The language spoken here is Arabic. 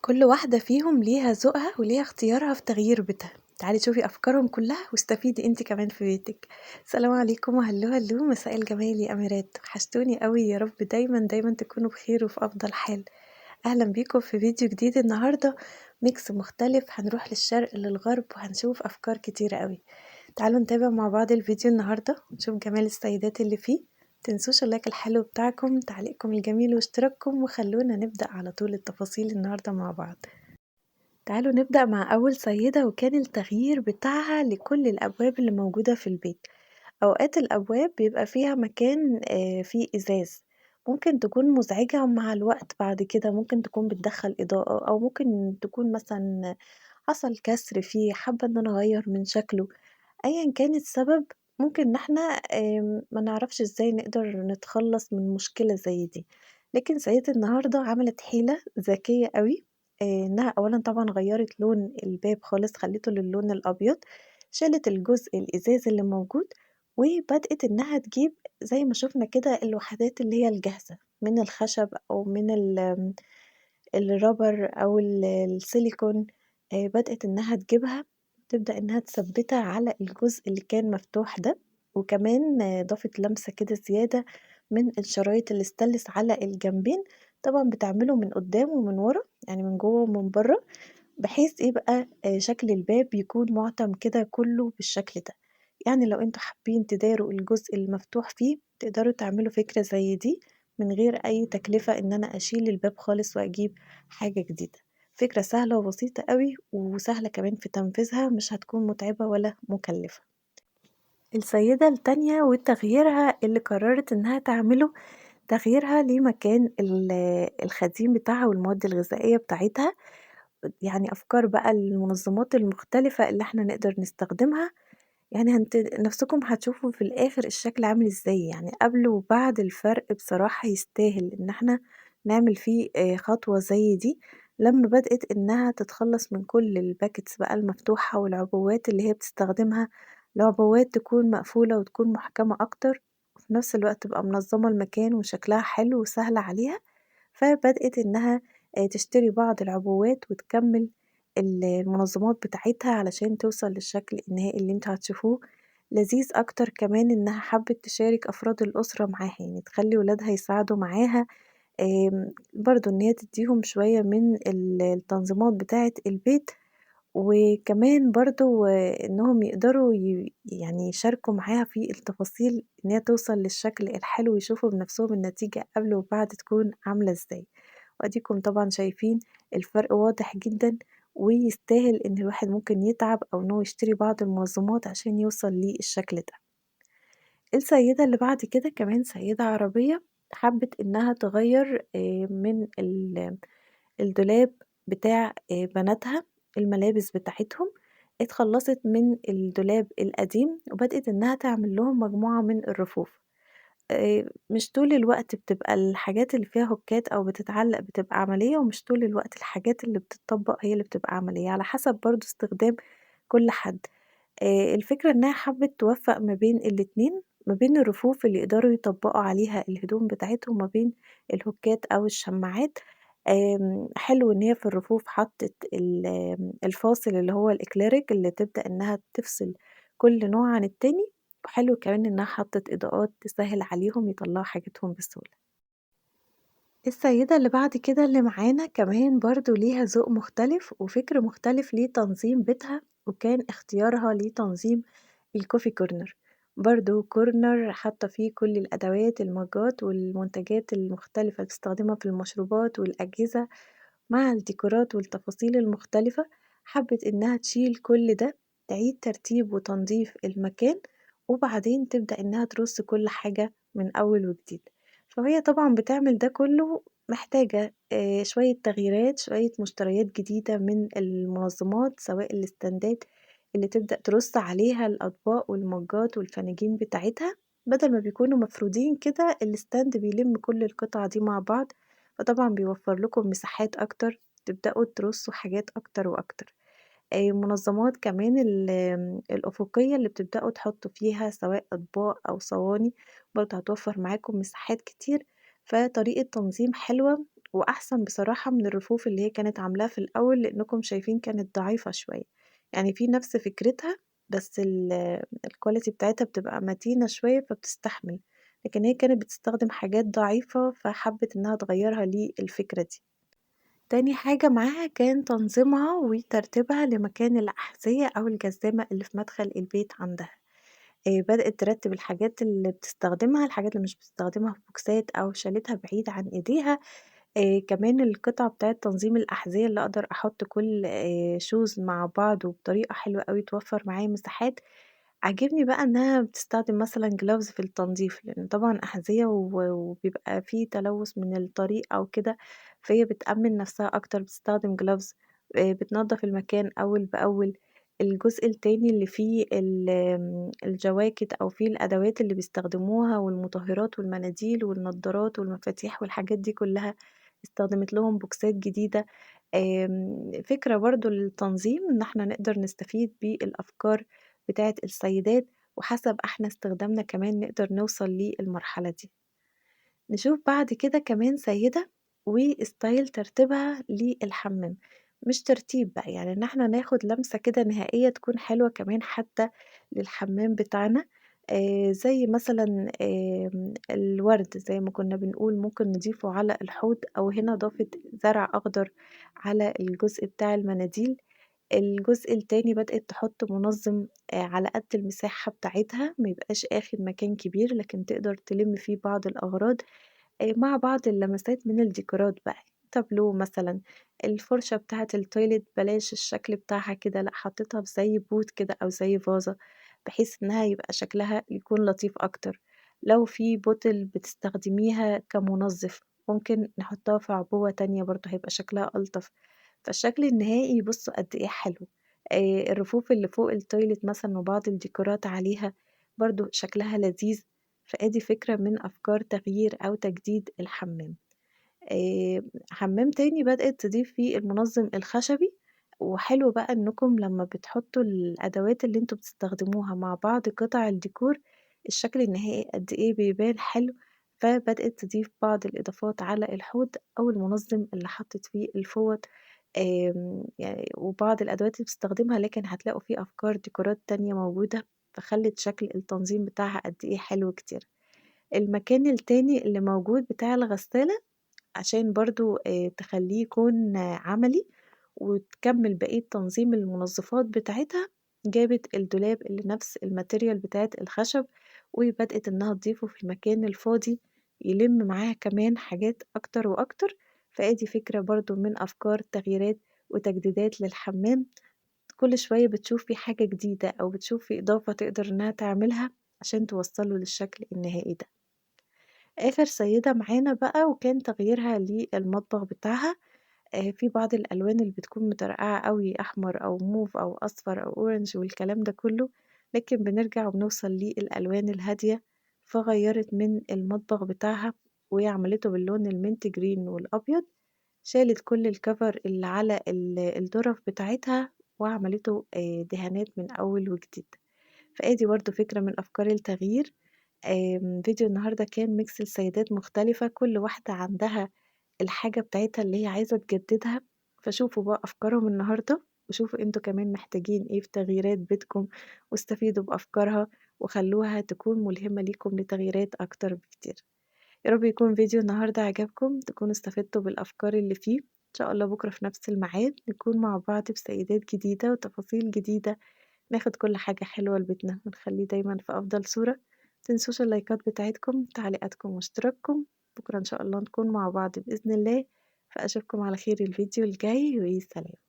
كل واحدة فيهم ليها ذوقها وليها اختيارها في تغيير بيتها. تعالي شوفي أفكارهم كلها واستفيدي انتي كمان في بيتك. السلام عليكم وهلو هلو، مساء الجمال يا أميرات، وحشتوني قوي، يا رب دايما دايما تكونوا بخير وفي أفضل حال. أهلا بيكم في فيديو جديد النهاردة، ميكس مختلف، هنروح للشرق للغرب وهنشوف أفكار كتيرة قوي. تعالوا نتابع مع بعض الفيديو النهاردة ونشوف جمال السيدات اللي فيه. متنسوش اللايك الحلو بتاعكم، تعليقكم الجميل واشتراككم، وخلونا نبدأ على طول التفاصيل النهاردة مع بعض. تعالوا نبدأ مع أول سيدة، وكان التغيير بتاعها لكل الأبواب اللي موجودة في البيت. أوقات الأبواب بيبقى فيها مكان فيه إزاز، ممكن تكون مزعجة مع الوقت، بعد كده ممكن تكون بتدخل إضاءة، أو ممكن تكون مثلا حصل كسر فيه، حابة إن أنا أغير من شكله. أيًا كان السبب، ممكن إن إحنا ما نعرفش إزاي نقدر نتخلّص من مشكلة زي دي، لكن سيدة النهارده عملت حيلة ذكية أوي. إنها أولًا طبعًا غيّرت لون الباب خالص، خلّته للون الأبيض، شالت الجزء الإزاز اللي موجود، وبدأت إنها تجيب زي ما شُفنا كده الوحدات اللي هي الجاهزة من الخشب أو من الرابر أو السيليكون. بدأت إنها تجيبها، تبدأ إنها تثبّتها على الجزء اللي كان مفتوح ده، وكمان ضافت لمسة كده زيادة من الشرايط الستانلس على الجنبين، طبعًا بتعمله من قدّام ومن ورا، يعني من جوّه ومن برّه، بحيث يبقى شكل الباب يكون مُعتم كده كلّه بالشكل ده. يعني لو أنتم حابين تداروا الجزء المفتوح فيه، تقدروا تعملوا فكرة زي دي من غير أي تكلفة إن أنا أشيل الباب خالص وأجيب حاجة جديدة. فكرة سهلة وبسيطة أوي، وسهلة كمان في تنفيذها، مش هتكون متعبة ولا مكلفة. السيدة التانية وتغييرها اللي قررت إنها تعمله، تغييرها لمكان الخزين بتاعها والمواد الغذائية بتاعتها. يعني أفكار بقى المنظمات المختلفة اللي إحنا نقدر نستخدمها. يعني نفسكم هتشوفوا في الآخر الشكل عامل إزاي، يعني قبل وبعد الفرق بصراحة يستاهل إن إحنا نعمل فيه خطوة زي دي. لمّا بدأت إنها تتخلّص من كل الpackets بقى المفتوحة والعبوات اللي هي بتستخدمها، لعبوات تكون مقفولة وتكون محكمة أكتر، وفي نفس الوقت تبقى منظمة المكان وشكلها حلو وسهل عليها. فبدأت إنها تشتري بعض العبوات وتكمّل المنظمات بتاعتها علشان توصل للشكل النهائي اللي أنتم هتشوفوه. لذيذ أكتر كمان إنها حبِّت تشارك أفراد الأسرة معاها، يعني تخلّي ولادها يساعدوا معاها، برضه إن هي تدّيهم شوية من التنظيمات بتاعة البيت، وكمان برضه إنهم يقدروا يعني يشاركوا معاها في التفاصيل إن هي توصل للشكل الحلو، ويشوفوا بنفسهم النتيجة قبل وبعد تكون عاملة إزاي. وأديكم طبعًا شايفين الفرق واضح جدًا، ويستاهل إن الواحد ممكن يتعب أو إن هو يشتري بعض المنظمات عشان يوصل للشكل ده. السيدة اللي بعد كده كمان سيدة عربية، حبِّت إنها تغيّر من الدولاب بتاع بناتها، الملابس بتاعتهم، اتخلّصت من الدولاب القديم وبدأت إنها تعمل لهم مجموعة من الرفوف. مش طول الوقت بتبقى الحاجات اللي فيها هوكات أو بتتعلق بتبقى عملية، ومش طول الوقت الحاجات اللي بتتطبق هي اللي بتبقى عملية، على حسب برضه استخدام كل حد. الفكرة إنها حبِّت توفّق ما بين الاتنين، ما بين الرفوف اللي يقدروا يطبّقوا عليها الهدوم بتاعتهم، وما بين الهوكات أو الشماعات. حلو إن هي في الرفوف حطِّت الفاصل اللي هو الإكليريك اللي تبدأ إنها تفصل كل نوع عن التاني، وحلو كمان إنها حطِّت إضاءات تسهِّل عليهم يطلّعوا حاجتهم بسهولة. السيدة اللي بعد كده اللي معانا كمان برضه ليها ذوق مختلف وفكر مختلف لتنظيم بيتها، وكان اختيارها لتنظيم الcoffee corner. برضه corner حاطة فيه كل الأدوات، المجات والمنتجات المختلفة اللي بتستخدمها في المشروبات والأجهزة، مع الديكورات والتفاصيل المختلفة. حبت إنها تشيل كل ده، تعيد ترتيب وتنظيف المكان، وبعدين تبدأ إنها ترص كل حاجة من أول وجديد. فهي طبعًا بتعمل ده كله محتاجة شوية تغييرات، شوية مشتريات جديدة من المنظمات، سواء الإستندات اللي تبدأ ترص عليها الأطباق والمجات والفناجين بتاعتها، بدل ما بيكونوا مفرودين كده الإستند بيلم كل القطع دي مع بعض، فطبعًا بيوفّر لكم مساحات أكتر، تبدأوا ترصوا حاجات أكتر وأكتر. منظمات كمان الأفقية اللي بتبدأوا تحطّوا فيها سواء أطباق أو صواني، برضه هتوفّر معاكم مساحات كتير. فطريقة تنظيم حلوة، وأحسن بصراحة من الرفوف اللي هي كانت عاملاها في الأول، لإنكم شايفين كانت ضعيفة شوية، يعني في نفس فكرتها بس الquality بتاعتها بتبقى متينة شوية فبتستحمل، لكن هي كانت بتستخدم حاجات ضعيفة فحبِّت إنها تغيّرها للفكرة دي. تاني حاجة معاها كان تنظيمها وترتيبها لمكان الأحذية أو الجزامة اللي في مدخل البيت عندها. بدأت ترتّب الحاجات اللي بتستخدمها، الحاجات اللي مش بتستخدمها في بوكسات أو شالتها بعيد عن إيديها، كمان القطعة بتاعة تنظيم الأحذية اللي أقدر أحُط كل shoes مع بعض وبطريقة حلوة أوي توفّر معايا مساحات. عاجبني بقى إنها بتستخدم مثلًا gloves في التنضيف، لإن طبعًا أحذية وبيبقى في تلوث من الطريق أو كده، فهي بتأمِّن نفسها أكتر بتستخدم gloves، بتنضف المكان أول بأول. الجزء التاني اللي فيه الجواكت أو فيه الأدوات اللي بيستخدموها والمطهّرات والمناديل والنضارات والمفاتيح والحاجات دي كلّها، استخدمت لهم بوكسات جديدة. فكرة برضه للتنظيم إن إحنا نقدر نستفيد بالأفكار بتاعة السيدات، وحسب إحنا استخدامنا كمان نقدر نوصل للمرحلة دي. نشوف بعد كده كمان سيدة وستايل ترتيبها للحمام، مش ترتيب بقى، يعني إن إحنا ناخد لمسة كده نهائية تكون حلوة كمان حتى للحمام بتاعنا، زي مثلًا الورد زي ما كنا بنقول ممكن نضيفه على الحوض أو هنا ضافت زرع أخضر على الجزء بتاع المناديل. الجزء التاني بدأت تحط منظم على قد المساحة بتاعتها، ما يبقاش آخد مكان كبير، لكن تقدر تلِم فيه بعض الأغراض، مع بعض اللمسات من الديكورات بقى، تابلو مثلًا، الفرشة بتاعة التويلت بلاش الشكل بتاعها كده، لأ حطيتها في زي بوت كده أو زي فازة، بحيث إنها يبقى شكلها يكون لطيف أكتر. لو في بوتل بتستخدميها كمنظف، ممكن نحطها في عبوة تانية برضه هيبقى شكلها ألطف. فالشكل النهائي بُصّوا قد إيه حلو. الرفوف اللي فوق التويلت مثلًا وبعض الديكورات عليها برضه شكلها لذيذ، فآدي فكرة من أفكار تغيير أو تجديد الحمام. حمام تاني بدأت تضيف فيه المنظم الخشبي، وحلو بقى إنكم لمّا بتحطوا الأدوات اللي أنتم بتستخدموها مع بعض قطع الديكور، الشكل النهائي قد إيه بيبان حلو، فبدأت تضيف بعض الإضافات على الحوض أو المنظم اللي حطِّت فيه الفوط، يعني وبعض الأدوات اللي بتستخدمها، لكن هتلاقوا في أفكار ديكورات تانية موجودة، فخلِّت شكل التنظيم بتاعها قد إيه حلو كتير. المكان التاني اللي موجود بتاع الغسالة عشان برضه تخلّيه يكون عملي وتكمّل بقية تنظيم المنظفات بتاعتها، جابت الدولاب اللي نفس الmaterial بتاعة الخشب، وبدأت إنها تضيفه في المكان الفاضي، يلِم معاها كمان حاجات أكتر وأكتر، فآدي فكرة برضه من أفكار تغييرات وتجديدات للحمام، كل شوية بتشوف في حاجة جديدة أو بتشوف في إضافة تقدر إنها تعملها عشان توصّله للشكل النهائي ده. آخر سيدة معانا بقى وكان تغييرها للمطبخ بتاعها، في بعض الألوان اللي بتكون مطرقعة أوي أحمر أو موف أو أصفر أو أورنج والكلام ده كله، لكن بنرجع وبنوصل للألوان الهادية، فغيّرت من المطبخ بتاعها وعملته باللون الMint green والأبيض، شالت كل الcover اللي على الدُرَف بتاعتها وعملته دهانات من أول وجديد. فآدي برضه فكرة من أفكار التغيير. فيديو النهارده كان ميكس لسيدات مختلفة، كل واحدة عندها الحاجة بتاعتها اللي هي عايزة تجددها، فشوفوا بقى أفكارهم النهارده، وشوفوا أنتم كمان محتاجين إيه في تغييرات بيتكم، واستفيدوا بأفكارها، وخلّوها تكون ملهمة ليكم لتغييرات أكتر بكتير. يا رب يكون فيديو النهارده عجبكم، تكونوا استفدتوا بالأفكار اللي فيه، إن شاء الله بكرة في نفس الميعاد نكون مع بعض بسيدات جديدة وتفاصيل جديدة. ناخد كل حاجة حلوة لبيتنا ونخلّيه دايمًا في أفضل صورة، متنسوش اللايكات بتاعتكم، تعليقاتكم واشتراككم، بكرة إن شاء الله نكون مع بعض بإذن الله، فأشوفكم على خير الفيديو الجاي وسلام.